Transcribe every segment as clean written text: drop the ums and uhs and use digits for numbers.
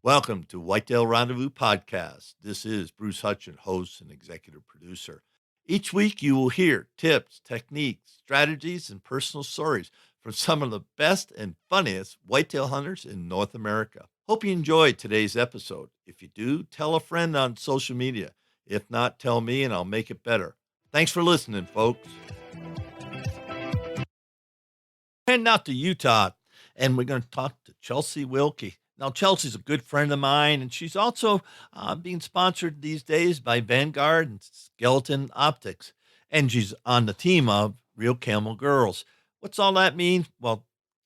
Welcome to Whitetail Rendezvous Podcast. This is Bruce Hutchin, host and executive producer. Each week you will hear tips, techniques, strategies, and personal stories from some of the best and funniest whitetail hunters in North America. Hope you enjoyed today's episode. If you do, tell a friend on social media. If not, tell me and I'll make it better. Thanks for listening, folks. Heading out to Utah, and we're going to talk to Chelsie Wilkey. Now, Chelsea's a good friend of mine, and she's also being sponsored these days by Vanguard and Skeleton Optics, and she's on the team of Real Camel Girls. What's all that mean? Well,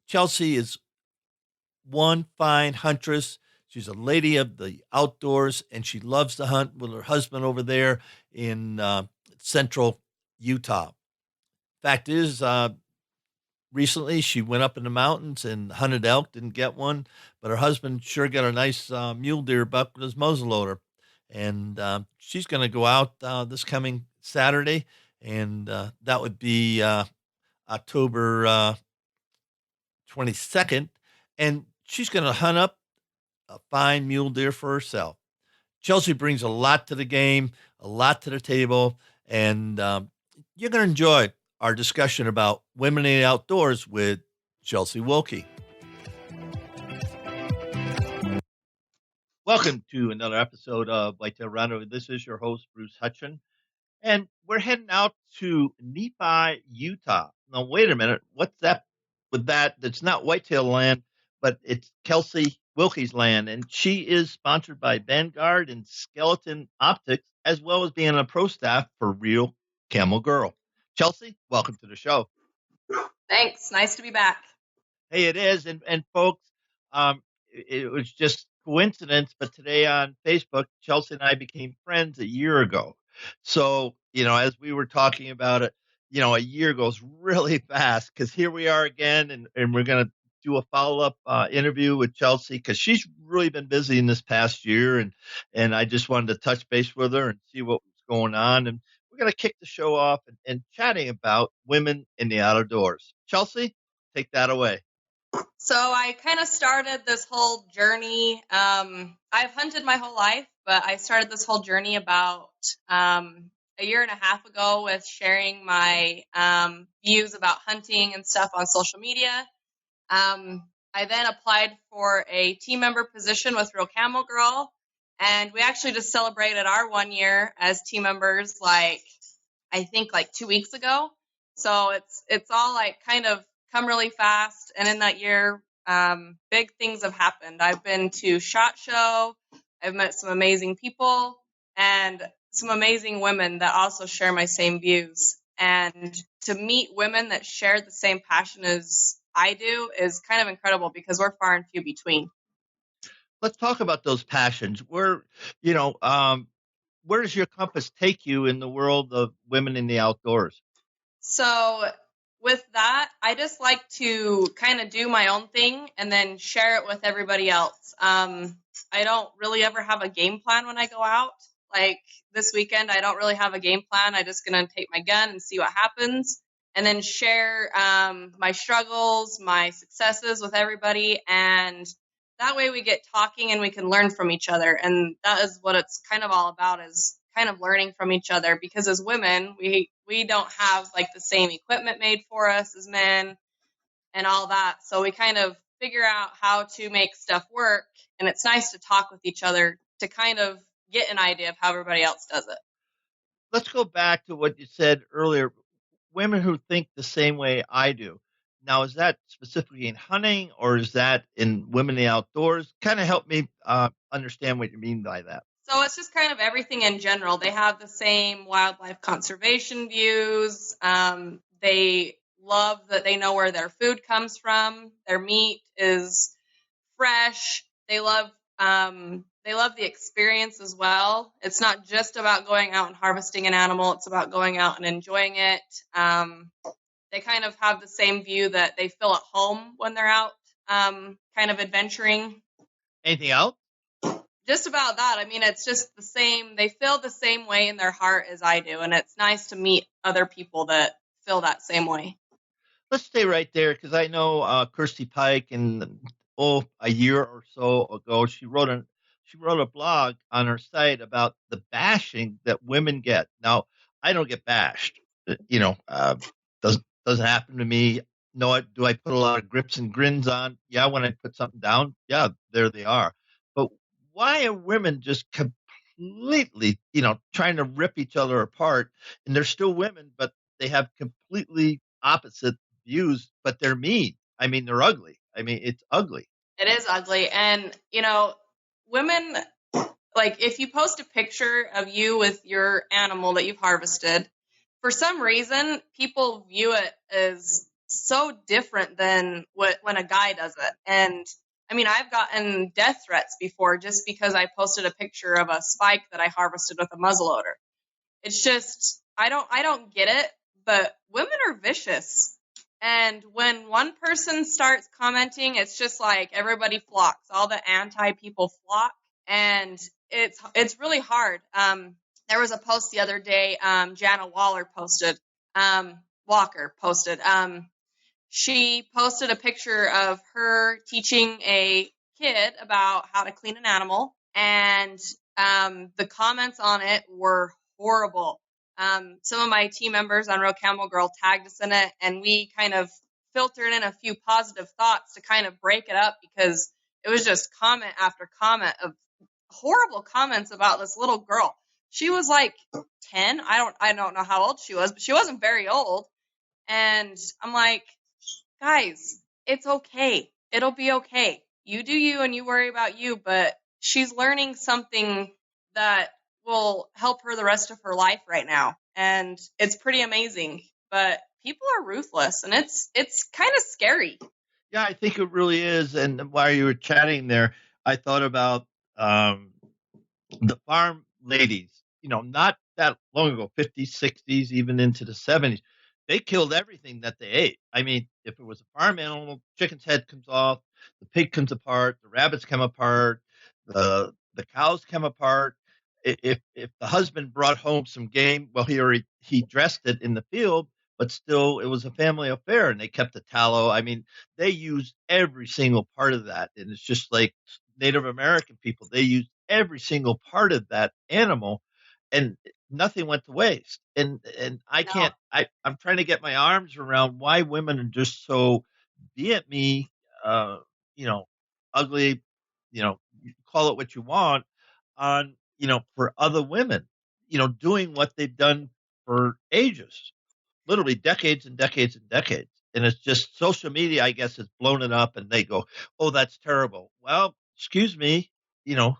Chelsie is one fine huntress. She's a lady of the outdoors, and she loves to hunt with her husband over there in central Utah. Fact is, recently, she went up in the mountains and hunted elk, didn't get one, but her husband sure got a nice mule deer buck with his muzzleloader. And she's going to go out this coming Saturday, and that would be October 22nd. And she's going to hunt up a fine mule deer for herself. Chelsie brings a lot to the game, a lot to the table, and you're going to enjoy our discussion about women in the outdoors with Chelsie Wilkey. Welcome to another episode of Whitetail Rendezvous. This is your host, Bruce Hutchin, and we're heading out to Nephi, Utah. Now, wait a minute. What's that with that? That's not whitetail land, but it's Chelsie Wilkey's land, and she is sponsored by Vanguard and Skeleton Optics, as well as being on a pro staff for Real Camel Girl. Chelsie, welcome to the show. Thanks. Nice to be back. Hey, it is. And folks, it was just coincidence, but today on Facebook, Chelsie and I became friends a year ago. So, as we were talking about it, a year goes really fast because here we are again, and we're going to do a follow-up interview with Chelsie because she's really been busy in this past year, and I just wanted to touch base with her and see what was going on. And we're going to kick the show off and chatting about women in the outdoors. Chelsie, take that away. So I kind of started this whole journey. I've hunted my whole life, but I started this whole journey about a year and a half ago with sharing my views about hunting and stuff on social media. I then applied for a team member position with Real Camel Girl, and we actually just celebrated our 1 year as team members, I think 2 weeks ago. So it's all kind of come really fast. And in that year, big things have happened. I've been to SHOT Show. I've met some amazing people and some amazing women that also share my same views. And to meet women that share the same passion as I do is kind of incredible because we're far and few between. Let's talk about those passions. Where does your compass take you in the world of women in the outdoors? So with that, I just like to kind of do my own thing and then share it with everybody else. I don't really ever have a game plan when I go out. Like this weekend, I don't really have a game plan. I'm just going to take my gun and see what happens and then share my struggles, my successes with everybody. And that way we get talking and we can learn from each other. And that is what it's kind of all about, is kind of learning from each other, because as women, we don't have the same equipment made for us as men and all that. So we kind of figure out how to make stuff work. And it's nice to talk with each other to kind of get an idea of how everybody else does it. Let's go back to what you said earlier. Women who think the same way I do. Now, is that specifically in hunting or is that in women in the outdoors? Kind of help me understand what you mean by that. So it's just kind of everything in general. They have the same wildlife conservation views. They love that they know where their food comes from. Their meat is fresh. They love the experience as well. It's not just about going out and harvesting an animal. It's about going out and enjoying it. They kind of have the same view that they feel at home when they're out kind of adventuring. Anything else? Just about that. I mean, it's just the same. They feel the same way in their heart as I do. And it's nice to meet other people that feel that same way. Let's stay right there because I know Kirsty Pike and a year or so ago, she wrote a blog on her site about the bashing that women get. Now, I don't get bashed. Doesn't happen to me. No, do I put a lot of grips and grins on? Yeah, when I put something down, yeah, there they are. But why are women just completely, trying to rip each other apart? And they're still women, but they have completely opposite views, but they're mean. I mean, they're ugly. I mean, it's ugly. It is ugly. And, women, like if you post a picture of you with your animal that you've harvested, for some reason, people view it as so different than when a guy does it. And I mean, I've gotten death threats before just because I posted a picture of a spike that I harvested with a muzzleloader. It's just, I don't get it, but women are vicious. And when one person starts commenting, it's just like everybody flocks. All the anti people flock, and it's really hard. There was a post the other day. Jana Walker posted. She posted a picture of her teaching a kid about how to clean an animal, and the comments on it were horrible. Some of my team members on Real Camel Girl tagged us in it, and we kind of filtered in a few positive thoughts to kind of break it up, because it was just comment after comment of horrible comments about this little girl. She was like 10. I don't know how old she was, but she wasn't very old. And I'm like, guys, it's okay. It'll be okay. You do you and you worry about you, but she's learning something that will help her the rest of her life right now. And it's pretty amazing. But people are ruthless, and it's kind of scary. Yeah, I think it really is. And while you were chatting there, I thought about the farm ladies, not that long ago, 50s, 60s, even into the 70s. They killed everything that they ate. I mean, if it was a farm animal, chicken's head comes off, the pig comes apart, the rabbits come apart, the cows come apart. If the husband brought home some game, well, he dressed it in the field, but still it was a family affair, and they kept the tallow. I mean, they used every single part of that, and it's just like Native American people. They used every single part of that animal, and nothing went to waste. And I No. can't. I'm trying to get my arms around why women are just so, be it me, uh, ugly, you call it what you want, on for other women, doing what they've done for ages, literally decades and decades and decades. And it's just social media, I guess, has blown it up, and they go, "Oh, that's terrible." Well, excuse me, you know,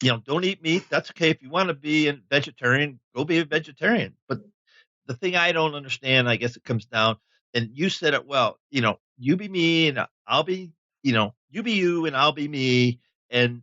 don't eat meat. That's okay. If you want to be a vegetarian, go be a vegetarian. But the thing I don't understand, I guess it comes down, and you said it well, you be me and I'll be, you be you and I'll be me. And,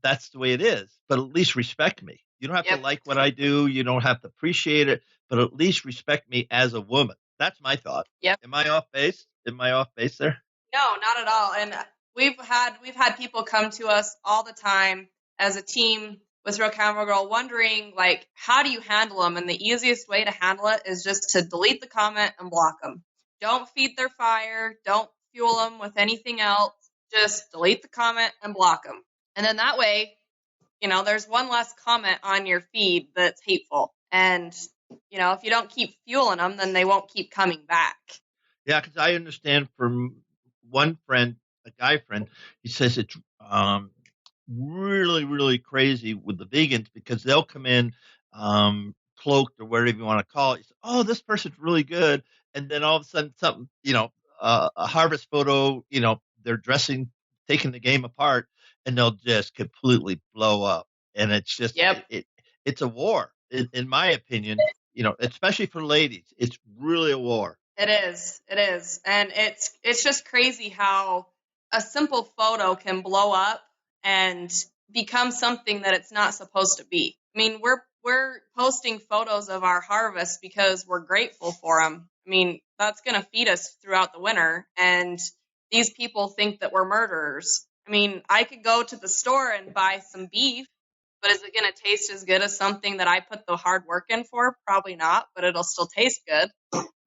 that's the way it is. But at least respect me. You don't have to Yep. like what I do. You don't have to appreciate it, but at least respect me as a woman. That's my thought. Yep. Am I off base? Am I off base there? No, not at all. And we've had people come to us all the time as a team with Real Camera Girl wondering, like, how do you handle them? And the easiest way to handle it is just to delete the comment and block them. Don't feed their fire. Don't fuel them with anything else. Just delete the comment and block them. And then that way, there's one less comment on your feed that's hateful. And, if you don't keep fueling them, then they won't keep coming back. Yeah, because I understand from one friend, a guy friend, he says it's really, really crazy with the vegans because they'll come in cloaked or whatever you want to call it. Say, oh, this person's really good. And then all of a sudden, something, a harvest photo, they're dressing, taking the game apart, and they'll just completely blow up. And it's just, Yep. it's a war, in my opinion, especially for ladies. It's really a war. It is. It is. And it's just crazy how a simple photo can blow up and become something that it's not supposed to be. I mean, we're posting photos of our harvest because we're grateful for them. I mean, that's going to feed us throughout the winter, and these people think that we're murderers. I mean, I could go to the store and buy some beef, but is it going to taste as good as something that I put the hard work in for? Probably not, but it'll still taste good.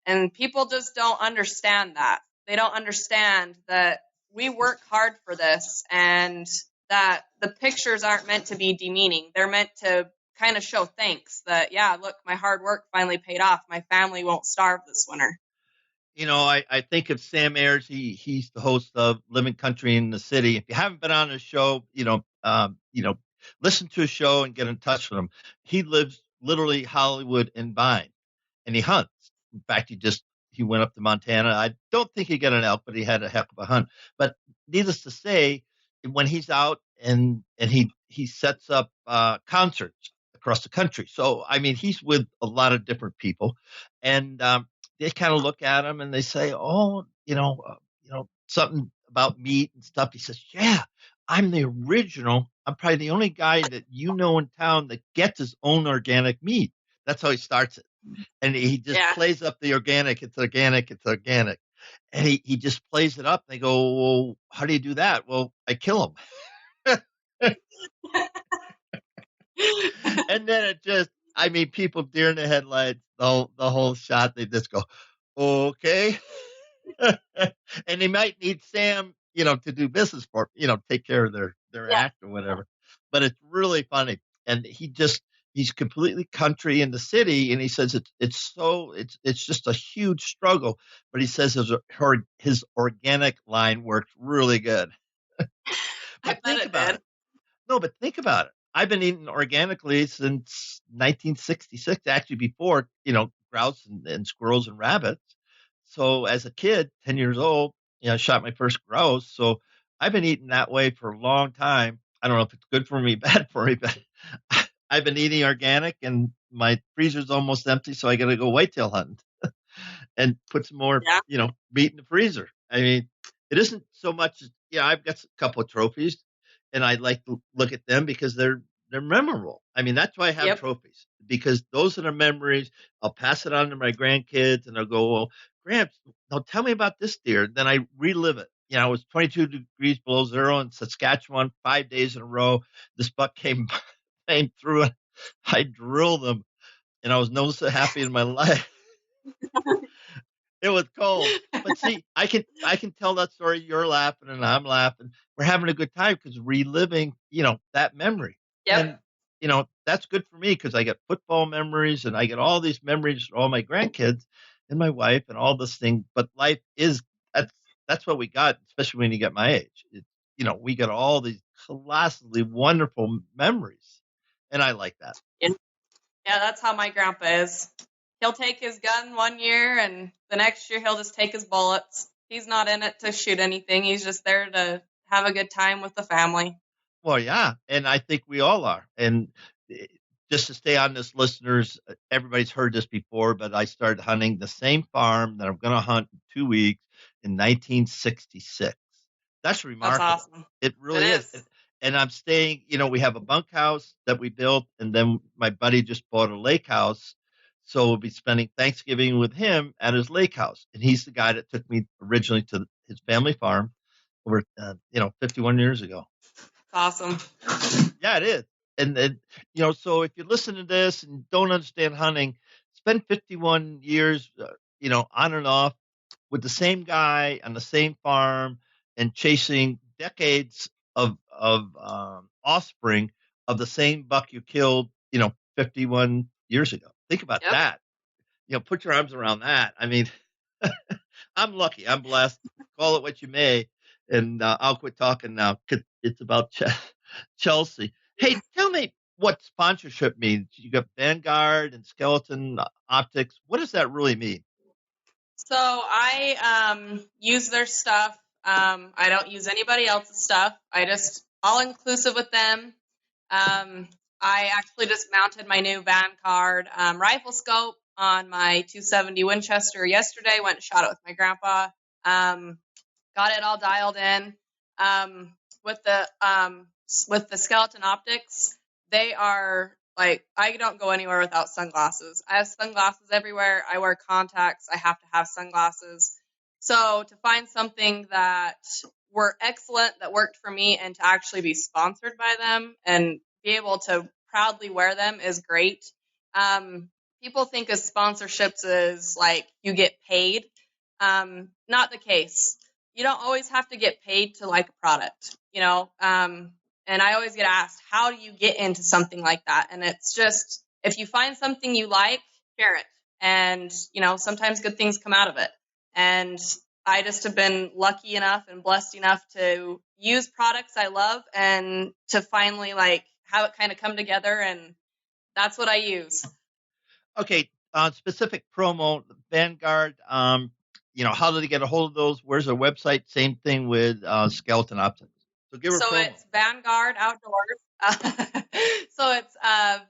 And people just don't understand that. They don't understand that we work hard for this, and that the pictures aren't meant to be demeaning. They're meant to kind of show thanks that, yeah, look, my hard work finally paid off. My family won't starve this winter. I think of Sam Ayers. He's the host of Living Country in the City. If you haven't been on his show, listen to his show and get in touch with him. He lives literally Hollywood and Vine, and he hunts. In fact, he went up to Montana. I don't think he got an elk, but he had a heck of a hunt. But needless to say, when he's out and he sets up concerts across the country. So I mean, he's with a lot of different people, and they kind of look at him and they say, "Oh, something about meat and stuff." He says, "Yeah, I'm the original. I'm probably the only guy that you know in town that gets his own organic meat." That's how he starts it, and he just Yeah. plays up the organic. It's organic. It's organic, and he just plays it up. They go, "Well, how do you do that?" "Well, I kill him." And then I mean, people deer in the headlights, the whole shot, they just go, "Okay." And they might need Sam, to do business for, take care of their Yeah. act or whatever. But it's really funny. And he's completely country in the city. And he says it's just a huge struggle. But he says his organic line works really good. I But bet think it about did. it. No, but think about it. I've been eating organically since 1966, actually before, grouse and squirrels and rabbits. So as a kid, 10 years old, I shot my first grouse. So I've been eating that way for a long time. I don't know if it's good for me, bad for me, but I've been eating organic and my freezer's almost empty. So I got to go whitetail hunting and put some more, Yeah. meat in the freezer. I mean, it isn't so much. Yeah, I've got a couple of trophies, and I like to look at them because they're memorable. I mean, that's why I have Yep. trophies, because those are the memories. I'll pass it on to my grandkids, and they'll go, "Well, Gramps, now tell me about this deer." Then I relive it. It was 22 degrees below zero in Saskatchewan, 5 days in a row. This buck came through, and I drilled him, and I was no so happy in my life. It was cold. But see, I can tell that story. You're laughing and I'm laughing. We're having a good time because reliving, that memory. Yep. And that's good for me because I get football memories and I get all these memories for all my grandkids and my wife and all this thing. But life is that's that's what we got, especially when you get my age. We got all these colossally wonderful memories, and I like that. Yeah, that's how my grandpa is. He'll take his gun one year, and the next year he'll just take his bullets. He's not in it to shoot anything. He's just there to have a good time with the family. Well, yeah, and I think we all are. And eh, just to stay on this, listeners, everybody's heard this before, but I started hunting the same farm that I'm going to hunt in 2 weeks in 1966. That's That's remarkable. awesome. It It really is. is. And I'm staying, we have a bunkhouse that we built, and then my buddy just bought a lake house. So we'll be spending Thanksgiving with him at his lake house. And he's the guy that took me originally to his family farm over, 51 years ago. Awesome. Yeah, it is. And so if you listen to this and don't understand hunting, spend 51 years, on and off with the same guy on the same farm and chasing decades of offspring of the same buck you killed, 51 years ago. Think about Yep. that. Put your arms around that. I mean, I'm lucky. I'm blessed. Call it what you may. And I'll quit talking now because it's about Chelsea. Hey, tell me what sponsorship means. You got Vanguard and Skeleton Optics. What does that really mean? So I use their stuff. I don't use anybody else's stuff. I just all inclusive with them. I actually just mounted my new Vanguard rifle scope on my 270 Winchester yesterday. Went and shot it with my grandpa. Got it all dialed in. Um, with the skeleton optics, they are like, I don't go anywhere without sunglasses. I have sunglasses everywhere. I wear contacts. I have to have sunglasses. So to find something that were excellent, that worked for me, and to actually be sponsored by them and be able to proudly wear them is great. Um, People think of sponsorships as like you get paid. Not the case. you don't always have to get paid to like a product, and I always get asked, how do you get into something like that? And it's just, if you find something you like, share it. And, sometimes good things come out of it. And I just have been lucky enough and blessed enough to use products I love and to finally like have it kind of come together. And that's what I use. Okay, specific promo, Vanguard. How do they get a hold of those? Where's their website? Same thing with Skeleton Optics. So give her a promo. It's Vanguard Outdoors. So it's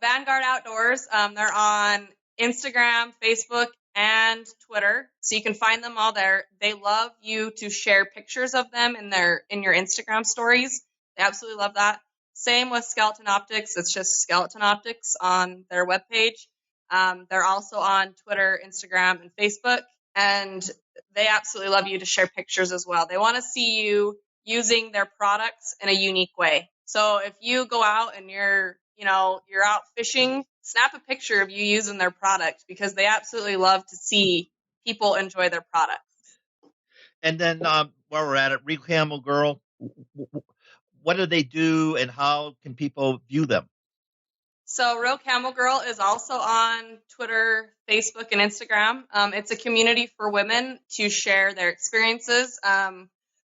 Vanguard Outdoors. They're on Instagram, Facebook, and Twitter. So you can find them all there. They love you to share pictures of them in your Instagram stories. They absolutely love that. Same with Skeleton Optics. It's just Skeleton Optics on their webpage. They're also on Twitter, Instagram, and Facebook. And they absolutely love you to share pictures as well. They want to see you using their products in a unique way. So if you go out and you're out fishing, snap a picture of you using their product, because they absolutely love to see people enjoy their products. And then while we're at it, Real Camel Girl, what do they do and how can people view them? So Real Camel Girl is also on Twitter, Facebook, and Instagram. It's a community for women to share their experiences.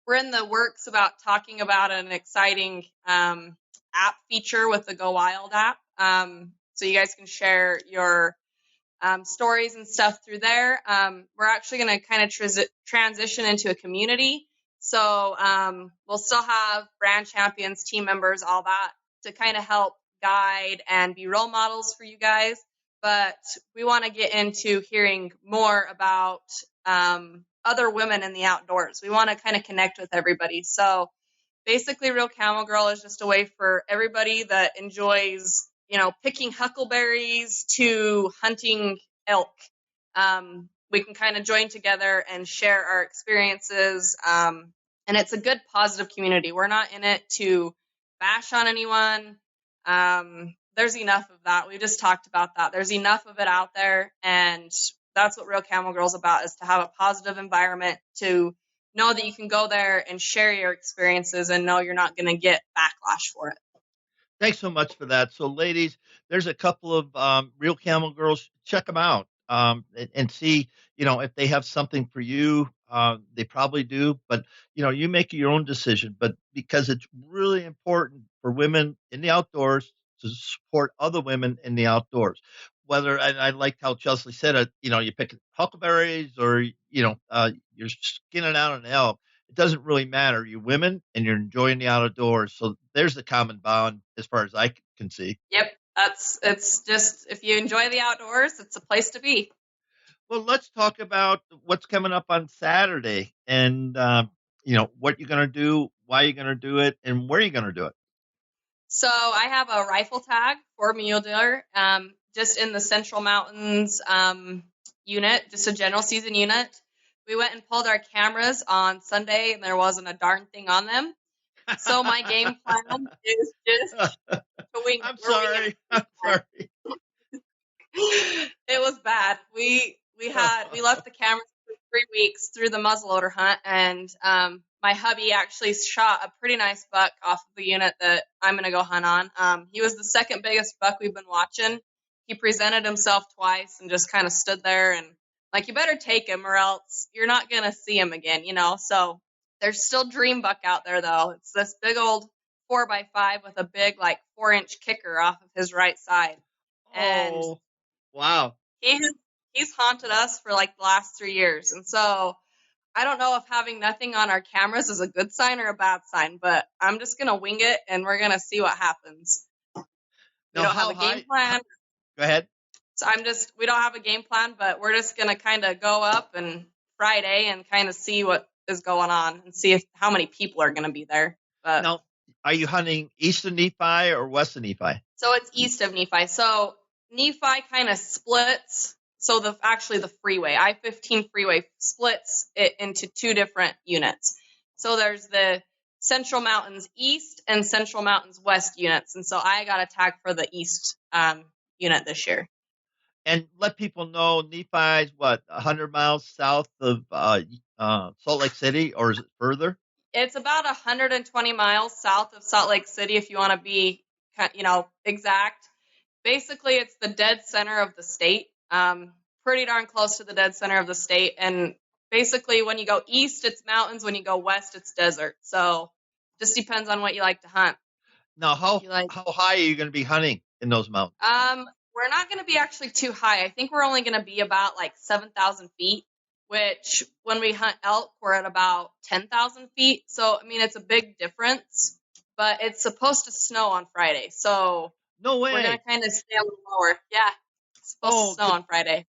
We're in the works about talking about an exciting app feature with the Go Wild app. So you guys can share your stories and stuff through there. We're actually going to kind of transition into a community. So we'll still have brand champions, team members, all that to kind of help guide and be role models for you guys. But we want to get into hearing more about other women in the outdoors. We want to kind of connect with everybody. So basically, Real Camel Girl is just a way for everybody that enjoys, picking huckleberries to hunting elk. We can kind of join together and share our experiences. And it's a good, positive community. We're not in it to bash on anyone. There's enough of that. We just talked about that. There's enough of it out there. And that's what Real Camel Girl is about, is to have a positive environment, to know that you can go there and share your experiences and know you're not going to get backlash for it. Thanks so much for that. So, ladies, there's a couple of Real Camel Girls. Check them out and see, if they have something for you. They probably do, but, you make your own decision. But because it's really important for women in the outdoors to support other women in the outdoors. Whether, and I liked how Chelsie said it, you pick huckleberries or, you're skinning out an elk. It doesn't really matter. You're women and you're enjoying the outdoors. So there's the common bond as far as I can see. Yep. It's just, if you enjoy the outdoors, it's a place to be. Well, let's talk about what's coming up on Saturday and, what you're going to do, why you're going to do it, and where you're going to do it. So I have a rifle tag for mule deer, just in the Central Mountains unit, just a general season unit. We went and pulled our cameras on Sunday, and there wasn't a darn thing on them. So my game plan is just to wing. I'm sorry. It was bad. We left the cameras for 3 weeks through the muzzleloader hunt, and my hubby actually shot a pretty nice buck off of the unit that I'm going to go hunt on. He was the second biggest buck we've been watching. He presented himself twice and just kind of stood there, and like, you better take him or else you're not going to see him again, So there's still dream buck out there, though. It's this big old 4x5 with a big, like, 4-inch kicker off of his right side. And wow. He's haunted us for like the last 3 years. And so I don't know if having nothing on our cameras is a good sign or a bad sign, but I'm just going to wing it and we're going to see what happens. We don't have a game plan. Go ahead. So we don't have a game plan, but we're just going to kind of go up and Friday and kind of see what is going on and see how many people are going to be there. But now, are you hunting east of Nephi or west of Nephi? So it's east of Nephi. So Nephi kind of splits. So the freeway, I-15 freeway, splits it into 2 different units. So there's the Central Mountains East and Central Mountains West units. And so I got a tag for the East unit this year. And let people know, Nephi is 100 miles south of Salt Lake City, or is it further? It's about 120 miles south of Salt Lake City, if you want to be, exact. Basically, it's the dead center of the state. Pretty darn close to the dead center of the state. And basically, when you go east, it's mountains. When you go west, it's desert. So just depends on what you like to hunt. Now, If how you like, how high are you going to be hunting in those mountains? we're not going to be actually too high. I think we're only going to be about like 7,000 feet, which when we hunt elk, we're at about 10,000 feet. So, I mean, it's a big difference, but it's supposed to snow on Friday. So No we're going way. to kind of stay a little lower. Yeah, it's supposed to Oh, snow on Friday.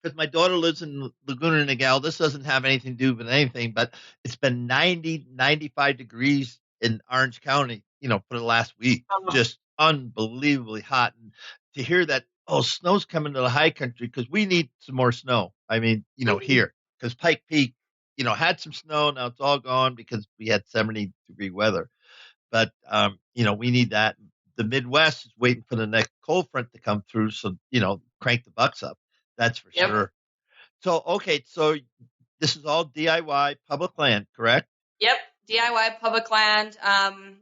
because my daughter lives in Laguna Niguel. This doesn't have anything to do with anything, but it's been 90, 95 degrees in Orange County, for the last week. Um, Just unbelievably hot. And to hear that, oh, snow's coming to the high country because we need some more snow. I mean, mhm. here, because Pike Peak, had some snow. Now it's all gone because we had 70-degree weather. But, we need that. The Midwest is waiting for the next cold front to come through. So, crank the bucks up. That's for Yep. sure. So, okay. So this is all DIY public land, correct? Yep, DIY public land.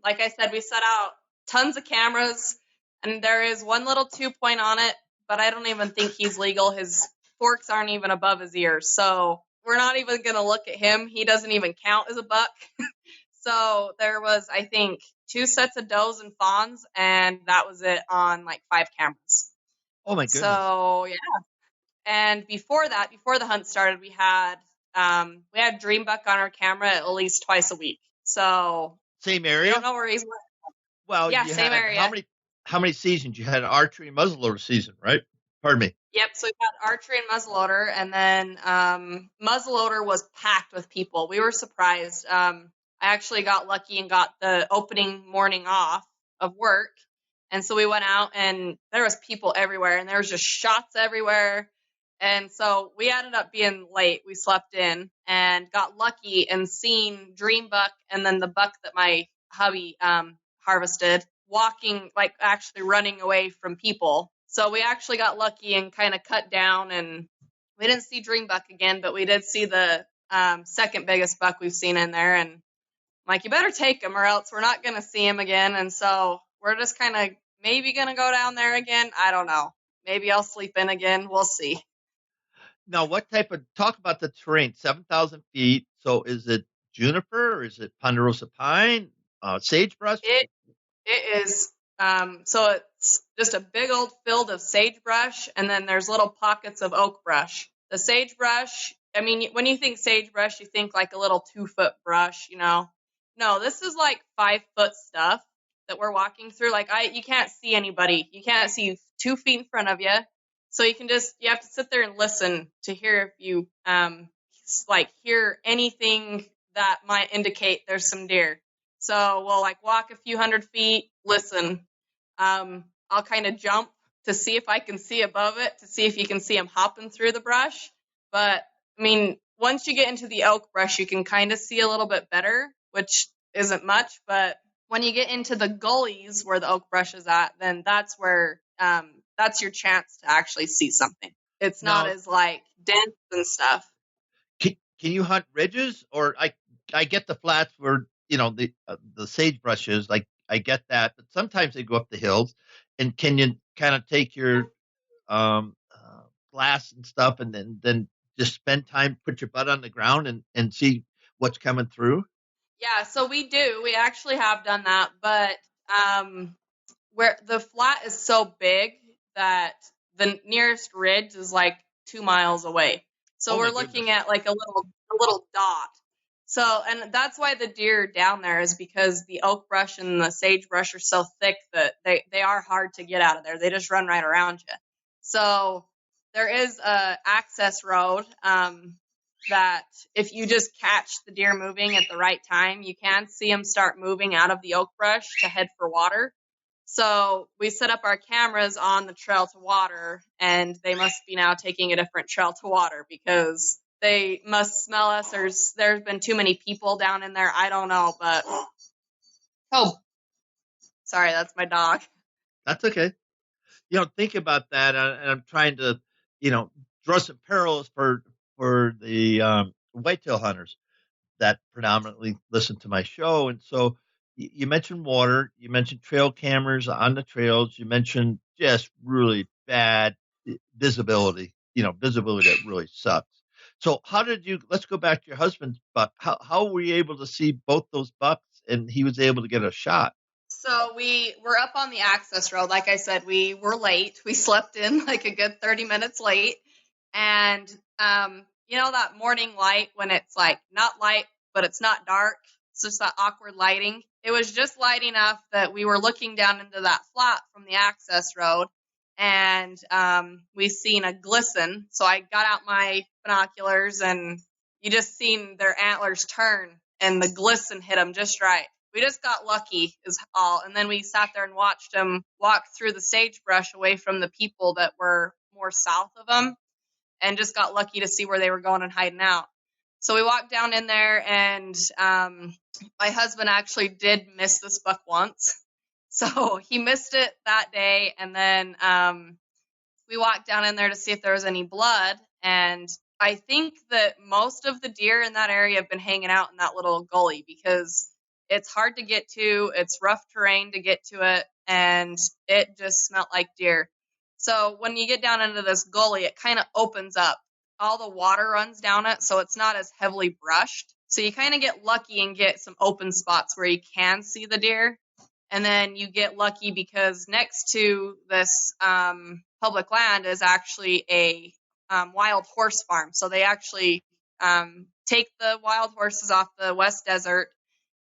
Like I said, we set out tons of cameras, and there is one little 2 point on it, but I don't even think he's legal. His forks aren't even above his ears, so we're not even going to look at him. He doesn't even count as a buck. So there was, I think, two sets of does and fawns, and that was it on like 5 cameras. Oh my goodness. So yeah, and before that, before the hunt started, we had dream buck on our camera at least twice a week. So Same we don't area? know where he's. Well, Yeah, you same had how area. many seasons? You had archery and muzzleloader season, right? Pardon me. Yep. So we got archery and muzzleloader, and then muzzleloader was packed with people. We were surprised. I actually got lucky and got the opening morning off of work, and so we went out, and there was people everywhere, and there was just shots everywhere. And so we ended up being late. We slept in and got lucky and seen dream buck, and then the buck that my hubby harvested walking, like actually running away from people. So we actually got lucky and kind of cut down, and we didn't see dream buck again, but we did see the second biggest buck we've seen in there. And I'm like, you better take him or else we're not going to see him again. And so we're just kind of maybe going to go down there again. I don't know. Maybe I'll sleep in again. We'll see. Now, what type of talk about the terrain? 7,000 feet. So, is it juniper or is it ponderosa pine? Sagebrush? It It is. So it's just a big old field of sagebrush, and then there's little pockets of oak brush. The sagebrush, I mean, when you think sagebrush, you think like a little 2 foot brush, No, this is like 5 foot stuff that we're walking through. Like you can't see anybody. You can't see 2 feet in front of you. So you have to sit there and listen to hear if you, like hear anything that might indicate there's some deer. So we'll like walk a few hundred feet, listen. I'll kind of jump to see if I can see above it, to see if you can see him hopping through the brush. But I mean, once you get into the oak brush, you can kind of see a little bit better, which isn't much. But when you get into the gullies where the oak brush is at, then that's where that's your chance to actually see something. It's not Now, as like dense and stuff. can you hunt ridges? Or I get the flats where, the sagebrush is. Like, I get that. But sometimes they go up the hills. And can you kind of take your glass and stuff and then just spend time, put your butt on the ground and see what's coming through? Yeah, so we do. We actually have done that, but where the flat is so big that the nearest ridge is like 2 miles away. So Oh my we're goodness. looking at like a little dot. So, and that's why the deer down there is because the oak brush and the sagebrush are so thick that they are hard to get out of there. They just run right around you. So there is a access road that if you just catch the deer moving at the right time, you can see them start moving out of the oak brush to head for water. So we set up our cameras on the trail to water, and they must be now taking a different trail to water because they must smell us, or there's been too many people down in there. I don't know, but oh, sorry, that's my dog. That's okay. Think about that. And I'm trying to, draw some parallels for the whitetail hunters that predominantly listen to my show. And so you mentioned water, you mentioned trail cameras on the trails, you mentioned just really bad visibility, visibility that really sucks. So how did you, let's go back to your husband's buck. How were you able to see both those bucks and he was able to get a shot? So we were up on the access road. Like I said, we were late. We slept in like a good 30 minutes late. And, that morning light when it's like not light, but it's not dark. It's just that awkward lighting. It was just light enough that we were looking down into that flat from the access road. And we seen a glisten. So I got out my binoculars and you just seen their antlers turn and the glisten hit them just right. We just got lucky is all. And then we sat there and watched them walk through the sagebrush away from the people that were more south of them and just got lucky to see where they were going and hiding out. So we walked down in there and my husband actually did miss this buck once. So he missed it that day. And then we walked down in there to see if there was any blood. And I think that most of the deer in that area have been hanging out in that little gully because it's hard to get to. It's rough terrain to get to it, and it just smelled like deer. So when you get down into this gully, it kind of opens up. All the water runs down it, so it's not as heavily brushed. So you kind of get lucky and get some open spots where you can see the deer. And then you get lucky because next to this public land is actually a wild horse farm. So they actually take the wild horses off the West Desert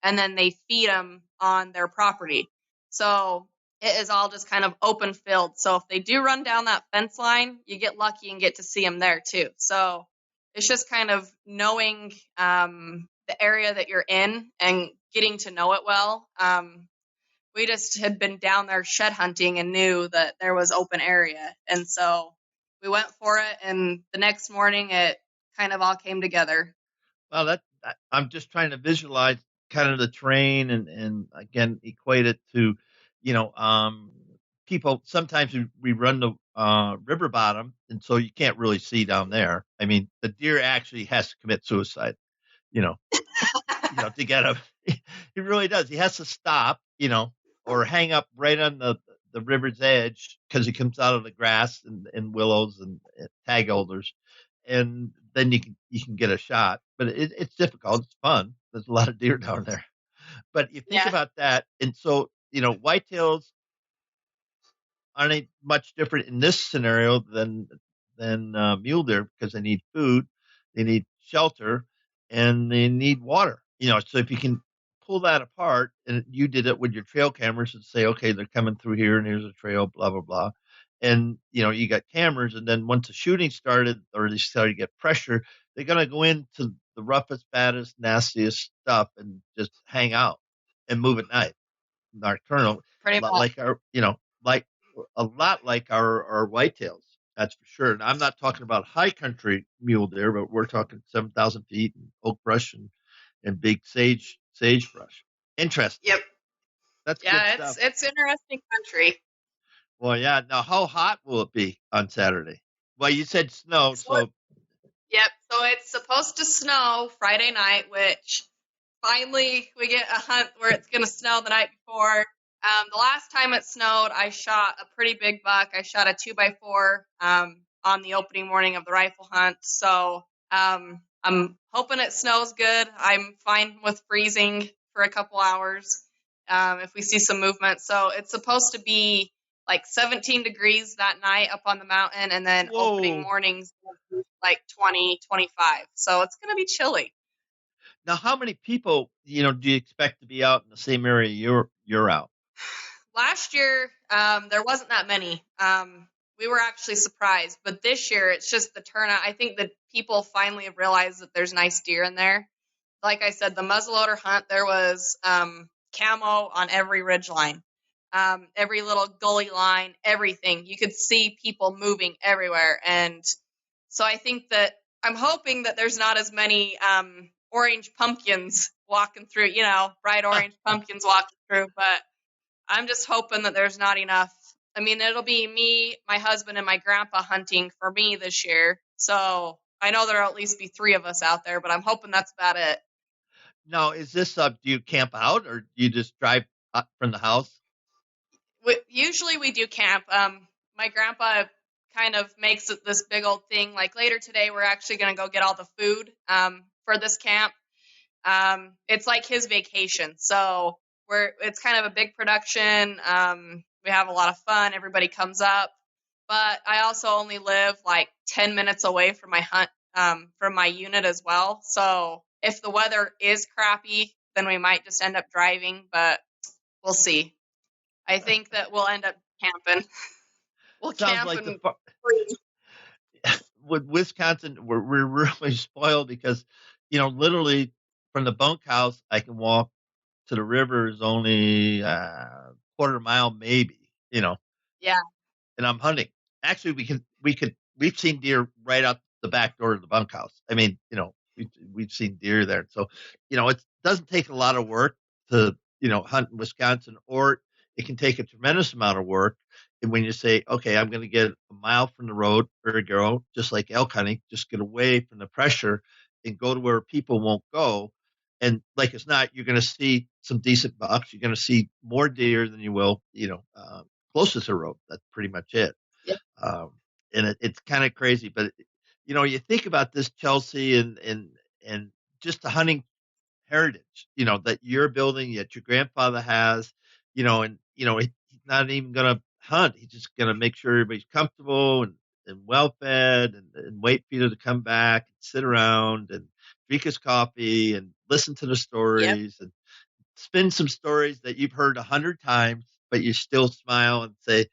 and then they feed them on their property. So it is all just kind of open field. So if they do run down that fence line, you get lucky and get to see them there too. So it's just kind of knowing the area that you're in and getting to know it well. We just had been down there shed hunting and knew that there was open area. And so we went for it. And the next morning, it kind of all came together. Well, I'm just trying to visualize kind of the terrain and again, equate it to, people, sometimes we run the river bottom. And so you can't really see down there. I mean, the deer actually has to commit suicide, you know, to get him. He really does. He has to stop, or hang up right on the river's edge because he comes out of the grass and willows and tag alders, and then you can get a shot. But it's difficult. It's fun. There's a lot of deer down there. But you think Yeah. about that, and so whitetails aren't much different in this scenario than mule deer because they need food, they need shelter, and they need water. So if you can pull that apart, and you did it with your trail cameras and say, okay, they're coming through here, and here's a trail, blah blah blah, and you got cameras, and then once the shooting started or they started to get pressure, they're gonna go into the roughest, baddest, nastiest stuff and just hang out and move at night, nocturnal, Pretty much. like like a lot like our whitetails. That's for sure. And I'm not talking about high country mule deer, but we're talking 7,000 feet and oak brush and big sagebrush. Interesting. Yep. That's good Yeah, stuff. it's interesting country. Well, yeah. Now, how hot will it be on Saturday? Well, you said snow, so Yep. So it's supposed to snow Friday night, which finally we get a hunt where it's going to snow the night before. The last time it snowed, I shot a pretty big buck. I shot a 2x4 on the opening morning of the rifle hunt. So I'm hoping it snows good. I'm fine with freezing for a couple hours if we see some movement. So it's supposed to be like 17 degrees that night up on the mountain, and then opening mornings like 20, 25. So it's going to be chilly. now, how many people do you expect to be out in the same area you're out? Last year, there wasn't that many. We were actually surprised, but this year it's just the turnout. I think that people finally have realized that there's nice deer in there. Like I said, the muzzleloader hunt, there was camo on every ridge line, every little gully line, everything. You could see people moving everywhere. And so I think that I'm hoping that there's not as many orange pumpkins walking through, bright orange pumpkins walking through, but I'm just hoping that there's not enough. I mean, it'll be me, my husband, and my grandpa hunting for me this year. So I know there'll at least be 3 of us out there, but I'm hoping that's about it. Now, is this do you camp out or do you just drive up from the house? Usually we do camp. My grandpa kind of makes it this big old thing. Like later today, we're actually going to go get all the food for this camp. It's like his vacation. So it's kind of a big production. We have a lot of fun. Everybody comes up. But I also only live like 10 minutes away from my from my unit as well. So if the weather is crappy, then we might just end up driving, but we'll see. I think that we'll end up camping. We'll Sounds camp like and freeze. with Wisconsin, we're really spoiled because, literally from the bunkhouse, I can walk to the river is only quarter mile, maybe, Yeah. and I'm hunting. Actually, we've seen deer right out the back door of the bunkhouse. I mean, we've seen deer there. So, it doesn't take a lot of work to, hunt in Wisconsin, or it can take a tremendous amount of work. And when you say, okay, I'm going to get a mile from the road, or go, just like elk hunting, just get away from the pressure and go to where people won't go. And like it's not, you're going to see some decent bucks. You're going to see more deer than you will, closest to the road. That's pretty much it. Yep. And it's kind of crazy, but you think about this, Chelsie, and just the hunting heritage, that you're building, that your grandfather has, and he's not even going to hunt. He's just going to make sure everybody's comfortable and well fed, and wait for you to come back and sit around and drink his coffee and listen to the Yep. stories and spin some stories that you've heard 100 times, but you still smile and say,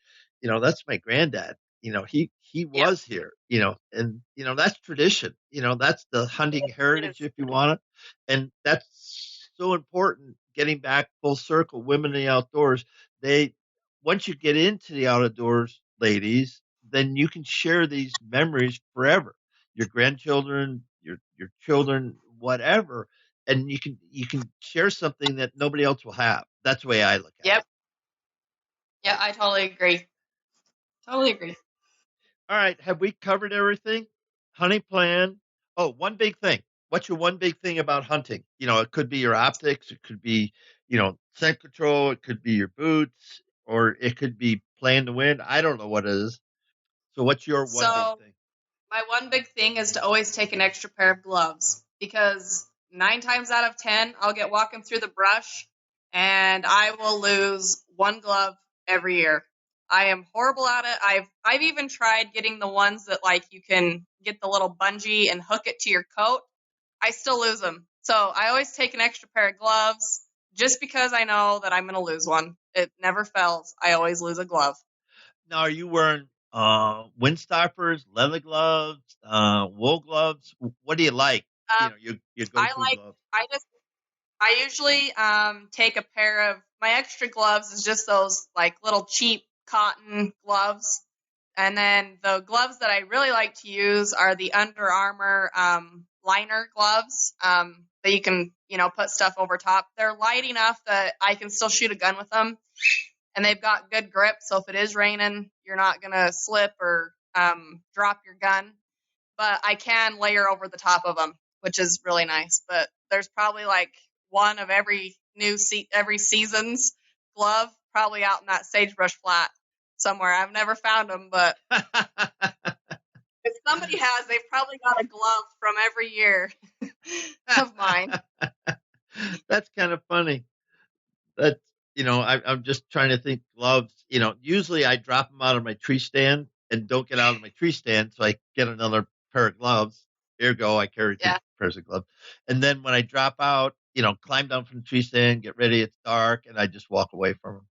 that's my granddad. He Yep. was here, and that's tradition. That's the hunting It heritage, is. if you want it. And that's so important. Getting back full circle, women in the outdoors, they once you get into the outdoors, ladies, then you can share these memories forever. Your grandchildren, your children, whatever, and you can share something that nobody else will have. That's the way I look at it. Yep. Yeah, I totally agree. Totally agree. All right, have we covered everything? Hunting plan. Oh, one big thing. What's your one big thing about hunting? It could be your optics, it could be, scent control, it could be your boots, or it could be playing the wind. I don't know what it is. So what's your one big So thing? my one big thing is to always take an extra pair of gloves because 9 times out of 10, I'll get walking through the brush and I will lose one glove every year. I am horrible at it. I've even tried getting the ones that like you can get the little bungee and hook it to your coat. I still lose them. So I always take an extra pair of gloves just because I know that I'm going to lose one. It never fails. I always lose a glove. Now, are you wearing wind stoppers, leather gloves, wool gloves? What do you like? Um, Your go I to like, glove. I usually take a pair of my extra gloves is just those like little cheap cotton gloves. And then the gloves that I really like to use are the Under Armour liner gloves that you can, put stuff over top. They're light enough that I can still shoot a gun with them. And they've got good grip. So if it is raining, you're not going to slip or drop your gun. But I can layer over the top of them, which is really nice. But there's probably like one of every every season's glove probably out in that sagebrush flat somewhere. I've never found them, but if somebody has, they've probably got a glove from every year of mine. That's kind of funny. That's I'm just trying to think gloves. Usually I drop them out of my tree stand and don't get out of my tree stand, so I get another pair of gloves. Ergo, I carry two Yeah. pairs of gloves. And then when I drop out, climb down from the tree stand, get ready. It's dark, and I just walk away from them.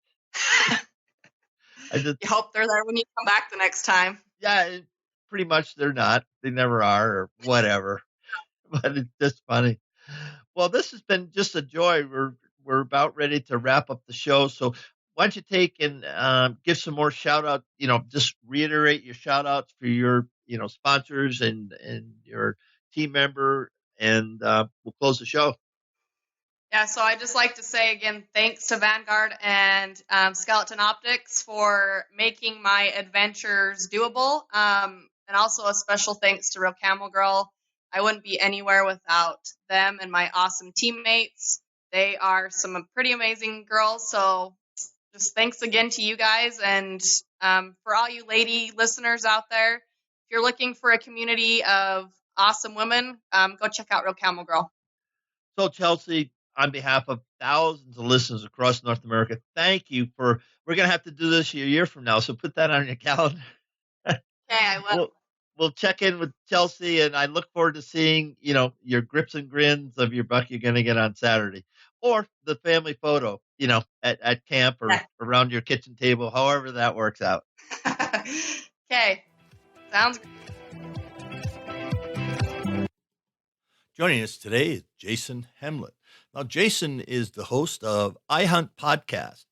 I just You hope they're there when you come back the next time. yeah, pretty much they're not. They never are, or whatever. But it's just funny. Well, this has been just a joy. We're about ready to wrap up the show. So why don't you take and give some more shout out, just reiterate your shout outs for your, sponsors and your team member, and we'll close the show. Yeah, so I just like to say again, thanks to Vanguard and Skeleton Optics for making my adventures doable. And also a special thanks to Real Camel Girl. I wouldn't be anywhere without them and my awesome teammates. They are some pretty amazing girls. So just thanks again to you guys. And for all you lady listeners out there, if you're looking for a community of awesome women, go check out Real Camel Girl. So, Chelsie, on behalf of thousands of listeners across North America, thank you for. We're going to have to do this a year from now, so put that on your calendar. Okay, I will. We'll check in with Chelsie, and I look forward to seeing, your grips and grins of your buck you're going to get on Saturday, or the family photo, at camp or around your kitchen table, however that works out. Okay, sounds good. Joining us today is Jason Hemlett. Now, Jason is the host of I Hunt podcast,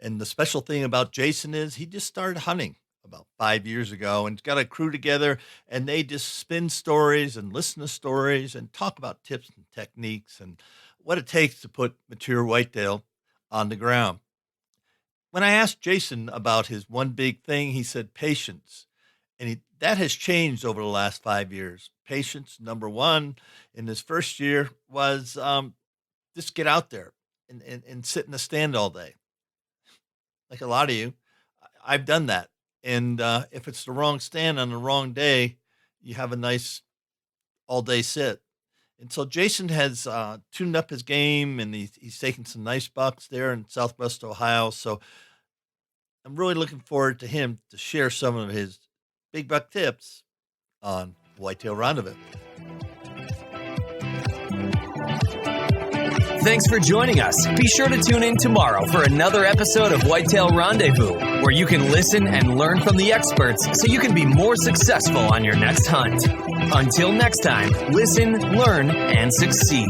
and the special thing about Jason is he just started hunting about 5 years ago and got a crew together, and they just spin stories and listen to stories and talk about tips and techniques and what it takes to put mature whitetail on the ground. When I asked Jason about his one big thing, he said patience. And that has changed over the last 5 years. Patience, number one, in his first year was just get out there and sit in the stand all day. Like a lot of you, I've done that. And if it's the wrong stand on the wrong day, you have a nice all-day sit. And so Jason has tuned up his game, and he's taken some nice bucks there in Southwest Ohio. So I'm really looking forward to him to share some of his big buck tips on Whitetail Rendezvous. Thanks for joining us. Be sure to tune in tomorrow for another episode of Whitetail Rendezvous, where you can listen and learn from the experts so you can be more successful on your next hunt. Until next time, listen, learn, and succeed.